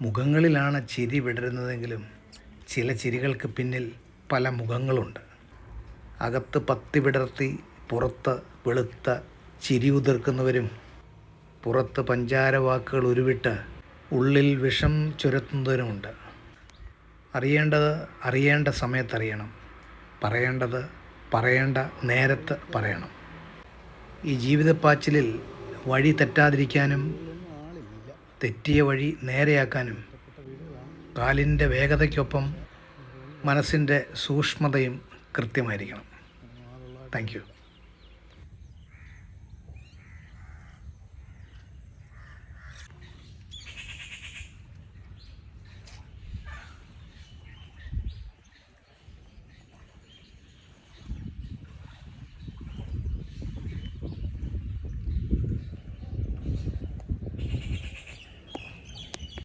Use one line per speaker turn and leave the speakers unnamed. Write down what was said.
മുഖങ്ങളിലാണ് ചിരി വിടരുന്നതെങ്കിലും ചില ചിരികൾക്ക് പിന്നിൽ പല മുഖങ്ങളുണ്ട്. അകത്ത് പത്തി വിടർത്തി പുറത്ത് വെളുത്ത ചിരി ഉതിർക്കുന്നവരും പുറത്ത് പഞ്ചാര വാക്കുകൾ ഉരുവിട്ട് ഉള്ളിൽ വിഷം ചുരത്തുന്നവരുമുണ്ട്. അറിയേണ്ടത് അറിയേണ്ട സമയത്തറിയണം, പറയേണ്ടത് പറയേണ്ട നേരത്ത് പറയണം. ഈ ജീവിതപ്പാച്ചിലിൽ വഴി തെറ്റാതിരിക്കാനും തെറ്റിയ വഴി നേരെയാക്കാനും കാലിൻ്റെ വേഗതയ്ക്കൊപ്പം മനസ്സിൻ്റെ സൂക്ഷ്മതയും കൃത്യമായിരിക്കണം. Thank you.